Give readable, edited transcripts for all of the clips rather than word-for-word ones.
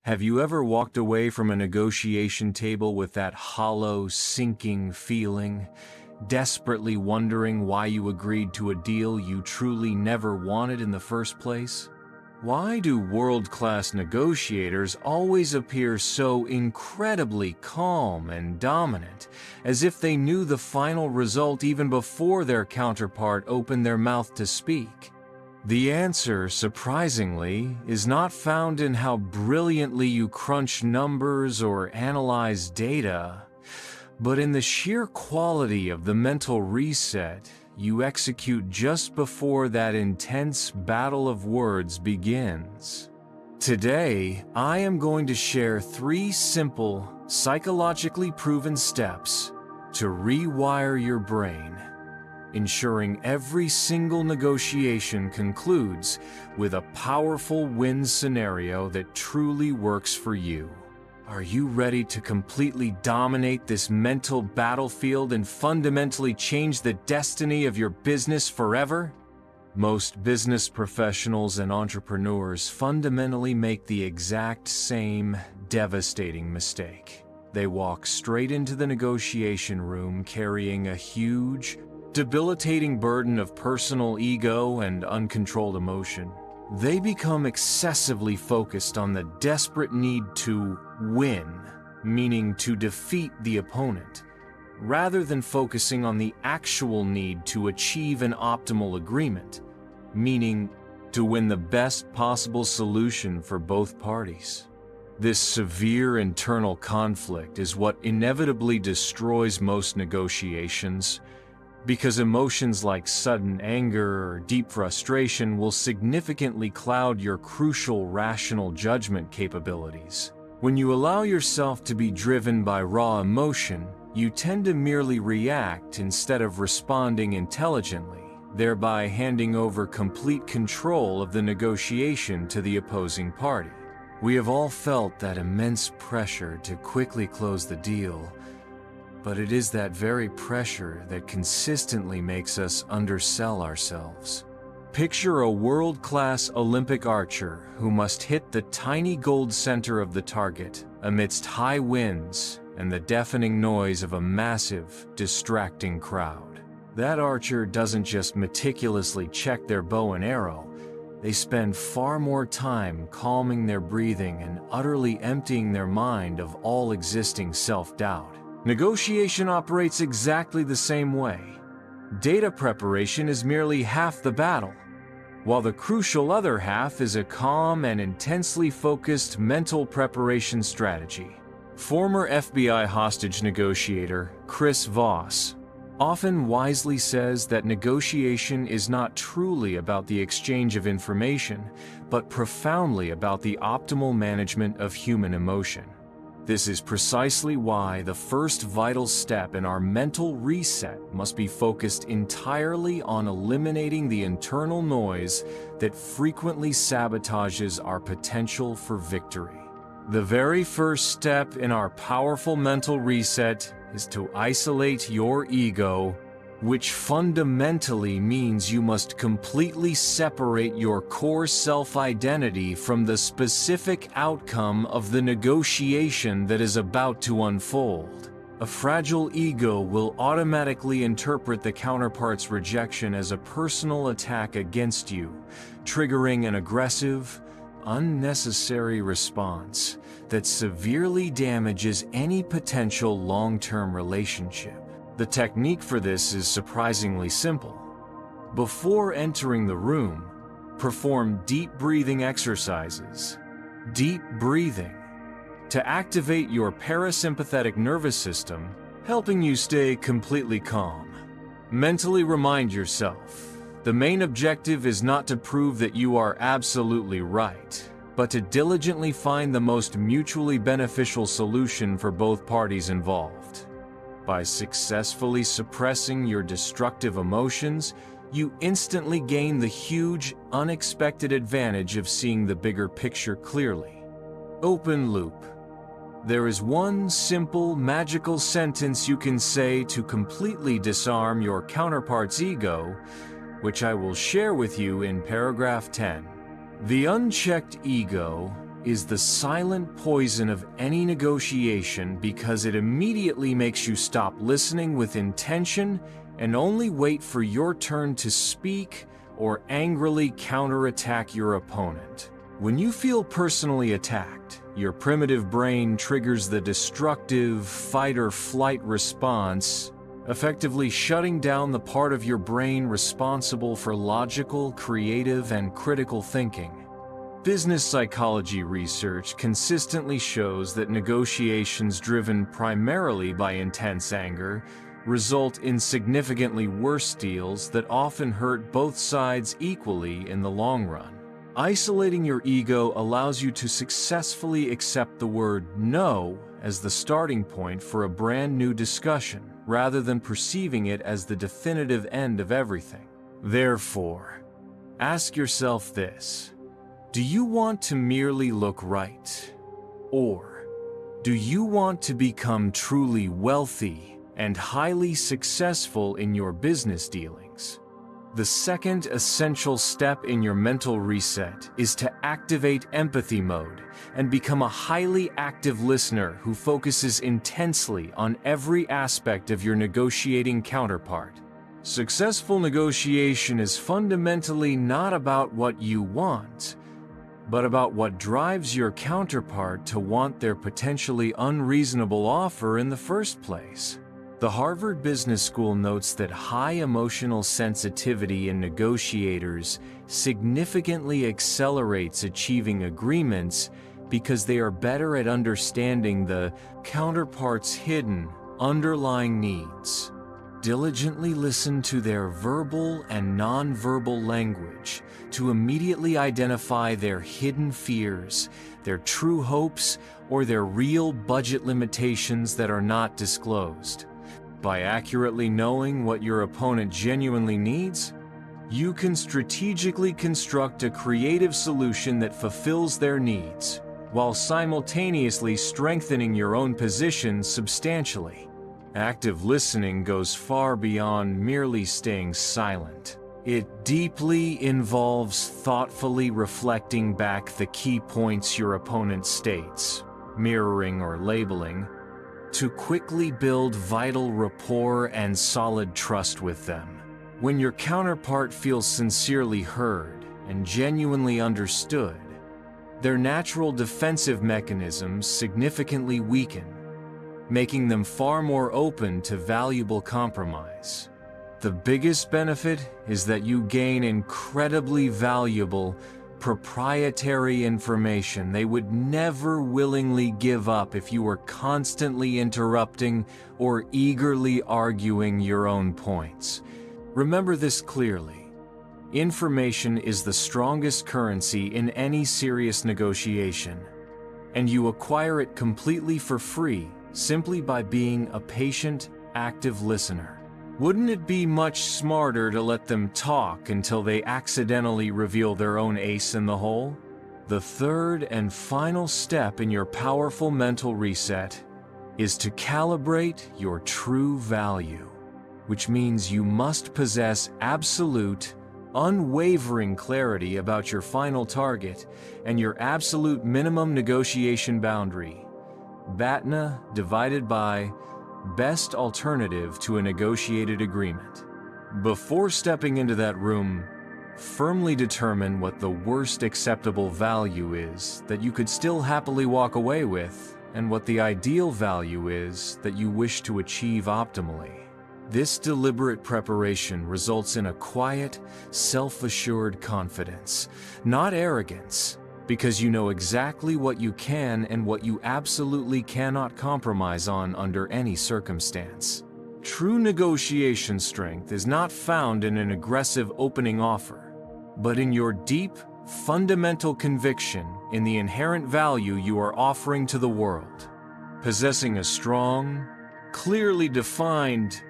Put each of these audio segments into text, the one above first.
Have you ever walked away from a negotiation table with that hollow, sinking feeling, desperately wondering why you agreed to a deal you truly never wanted in the first place? Why do world-class negotiators always appear so incredibly calm and dominant, as if they knew the final result even before their counterpart opened their mouth to speak? The answer, surprisingly, is not found in how brilliantly you crunch numbers or analyze data, but in the sheer quality of the mental reset you execute just before that intense battle of words begins. Today, I am going to share 3 simple, psychologically proven steps to rewire your brain, ensuring every single negotiation concludes with a powerful win scenario that truly works for you. Are you ready to completely dominate this mental battlefield and fundamentally change the destiny of your business forever? Most business professionals and entrepreneurs fundamentally make the exact same devastating mistake. They walk straight into the negotiation room carrying a huge, debilitating burden of personal ego and uncontrolled emotion. They become excessively focused on the desperate need to win, meaning to defeat the opponent, rather than focusing on the actual need to achieve an optimal agreement, meaning to win the best possible solution for both parties. This severe internal conflict is what inevitably destroys most negotiations, because emotions like sudden anger or deep frustration will significantly cloud your crucial rational judgment capabilities. When you allow yourself to be driven by raw emotion, you tend to merely react instead of responding intelligently, thereby handing over complete control of the negotiation to the opposing party. We have all felt that immense pressure to quickly close the deal, but it is that very pressure that consistently makes us undersell ourselves. Picture a world-class Olympic archer who must hit the tiny gold center of the target amidst high winds and the deafening noise of a massive, distracting crowd. That archer doesn't just meticulously check their bow and arrow, they spend far more time calming their breathing and utterly emptying their mind of all existing self-doubt. Negotiation operates exactly the same way. Data preparation is merely half the battle, while the crucial other half is a calm and intensely focused mental preparation strategy. Former FBI hostage negotiator Chris Voss often wisely says that negotiation is not truly about the exchange of information, but profoundly about the optimal management of human emotion. This is precisely why the first vital step in our mental reset must be focused entirely on eliminating the internal noise that frequently sabotages our potential for victory. The very first step in our powerful mental reset is to isolate your ego, which fundamentally means you must completely separate your core self-identity from the specific outcome of the negotiation that is about to unfold. A fragile ego will automatically interpret the counterpart's rejection as a personal attack against you, triggering an aggressive, unnecessary response that severely damages any potential long-term relationship. The technique for this is surprisingly simple. Before entering the room, perform deep breathing exercises. Deep breathing to activate your parasympathetic nervous system, helping you stay completely calm. Mentally remind yourself, the main objective is not to prove that you are absolutely right, but to diligently find the most mutually beneficial solution for both parties involved. By successfully suppressing your destructive emotions, you instantly gain the huge, unexpected advantage of seeing the bigger picture clearly. Open loop. There is one simple, magical sentence you can say to completely disarm your counterpart's ego, which I will share with you in paragraph 10. The unchecked ego is the silent poison of any negotiation because it immediately makes you stop listening with intention and only wait for your turn to speak or angrily counterattack your opponent. When you feel personally attacked, your primitive brain triggers the destructive fight-or-flight response, effectively shutting down the part of your brain responsible for logical, creative, and critical thinking. Business psychology research consistently shows that negotiations driven primarily by intense anger result in significantly worse deals that often hurt both sides equally in the long run. Isolating your ego allows you to successfully accept the word no as the starting point for a brand new discussion, rather than perceiving it as the definitive end of everything. Therefore, ask yourself this: do you want to merely look right? Or do you want to become truly wealthy and highly successful in your business dealings? The second essential step in your mental reset is to activate empathy mode and become a highly active listener who focuses intensely on every aspect of your negotiating counterpart. Successful negotiation is fundamentally not about what you want, but about what drives your counterpart to want their potentially unreasonable offer in the first place. The Harvard Business School notes that high emotional sensitivity in negotiators significantly accelerates achieving agreements because they are better at understanding the counterpart's hidden, underlying needs. Diligently listen to their verbal and nonverbal language to immediately identify their hidden fears, their true hopes, or their real budget limitations that are not disclosed. By accurately knowing what your opponent genuinely needs, you can strategically construct a creative solution that fulfills their needs, while simultaneously strengthening your own position substantially. Active listening goes far beyond merely staying silent. It deeply involves thoughtfully reflecting back the key points your opponent states, mirroring or labeling, to quickly build vital rapport and solid trust with them. When your counterpart feels sincerely heard and genuinely understood, their natural defensive mechanisms significantly weaken, making them far more open to valuable compromise. The biggest benefit is that you gain incredibly valuable, proprietary information they would never willingly give up if you were constantly interrupting or eagerly arguing your own points. Remember this clearly. Information is the strongest currency in any serious negotiation, and you acquire it completely for free simply by being a patient, active listener. Wouldn't it be much smarter to let them talk until they accidentally reveal their own ace in the hole? The third and final step in your powerful mental reset is to calibrate your true value, which means you must possess absolute, unwavering clarity about your final target and your absolute minimum negotiation boundary. BATNA divided by best alternative to a negotiated agreement. Before stepping into that room, firmly determine what the worst acceptable value is that you could still happily walk away with, and what the ideal value is that you wish to achieve optimally. This deliberate preparation results in a quiet, self-assured confidence, not arrogance, because you know exactly what you can and what you absolutely cannot compromise on under any circumstance. True negotiation strength is not found in an aggressive opening offer, but in your deep, fundamental conviction in the inherent value you are offering to the world. Possessing a strong, clearly defined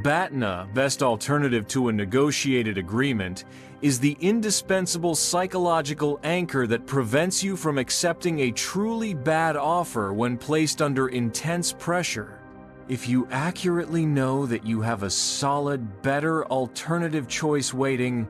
BATNA, best alternative to a negotiated agreement, is the indispensable psychological anchor that prevents you from accepting a truly bad offer when placed under intense pressure. If you accurately know that you have a solid, better alternative choice waiting,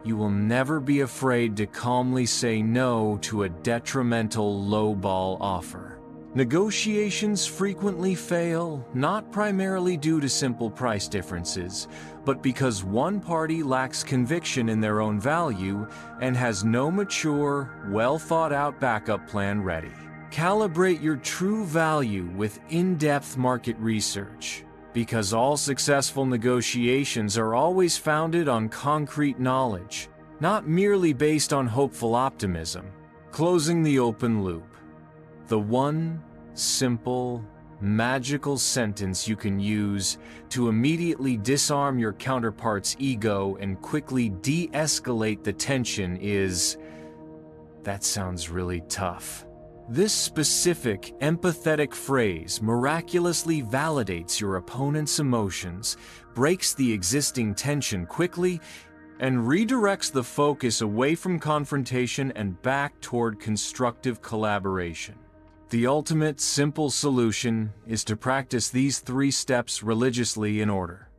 you will never be afraid to calmly say no to a detrimental lowball offer. Negotiations frequently fail, not primarily due to simple price differences, but because one party lacks conviction in their own value and has no mature, well-thought-out backup plan ready. Calibrate your true value with in-depth market research, because all successful negotiations are always founded on concrete knowledge, not merely based on hopeful optimism. Closing the open loop. The one simple, magical sentence you can use to immediately disarm your counterpart's ego and quickly de-escalate the tension is, "That sounds really tough." This specific, empathetic phrase miraculously validates your opponent's emotions, breaks the existing tension quickly, and redirects the focus away from confrontation and back toward constructive collaboration. The ultimate simple solution is to practice these 3 steps religiously in order.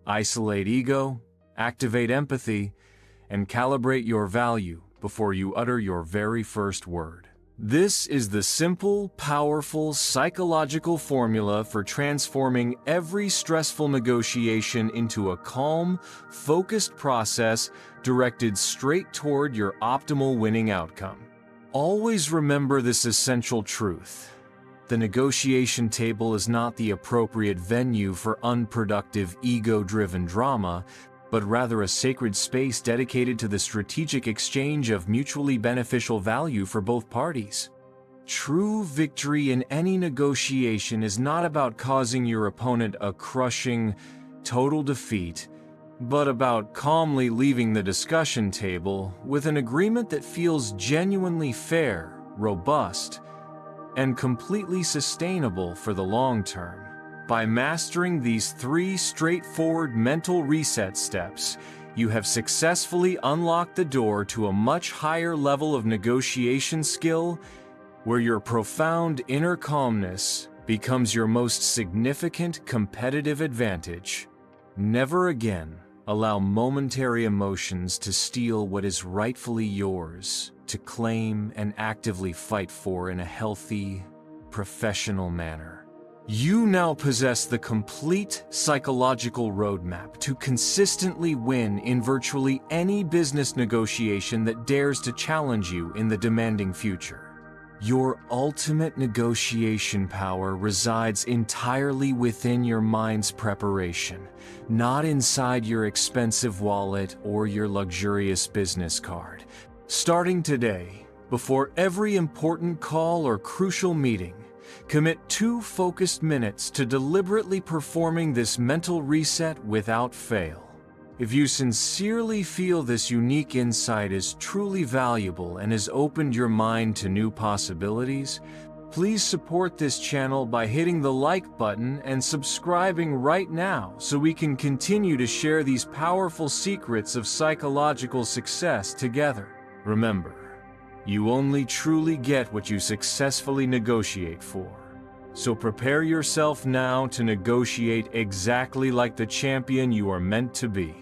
Isolate ego, activate empathy, and calibrate your value before you utter your very first word. This is the simple, powerful, psychological formula for transforming every stressful negotiation into a calm, focused process directed straight toward your optimal winning outcome. Always remember this essential truth. The negotiation table is not the appropriate venue for unproductive, ego-driven drama, but rather a sacred space dedicated to the strategic exchange of mutually beneficial value for both parties. True victory in any negotiation is not about causing your opponent a crushing, total defeat, but about calmly leaving the discussion table with an agreement that feels genuinely fair, robust, and completely sustainable for the long term. By mastering these 3 straightforward mental reset steps, you have successfully unlocked the door to a much higher level of negotiation skill, where your profound inner calmness becomes your most significant competitive advantage. Never again allow momentary emotions to steal what is rightfully yours, to claim and actively fight for in a healthy, professional manner. You now possess the complete psychological roadmap to consistently win in virtually any business negotiation that dares to challenge you in the demanding future. Your ultimate negotiation power resides entirely within your mind's preparation, not inside your expensive wallet or your luxurious business card. Starting today, before every important call or crucial meeting, commit 2 focused minutes to deliberately performing this mental reset without fail. If you sincerely feel this unique insight is truly valuable and has opened your mind to new possibilities, please support this channel by hitting the like button and subscribing right now so we can continue to share these powerful secrets of psychological success together. Remember, you only truly get what you successfully negotiate for. So prepare yourself now to negotiate exactly like the champion you are meant to be.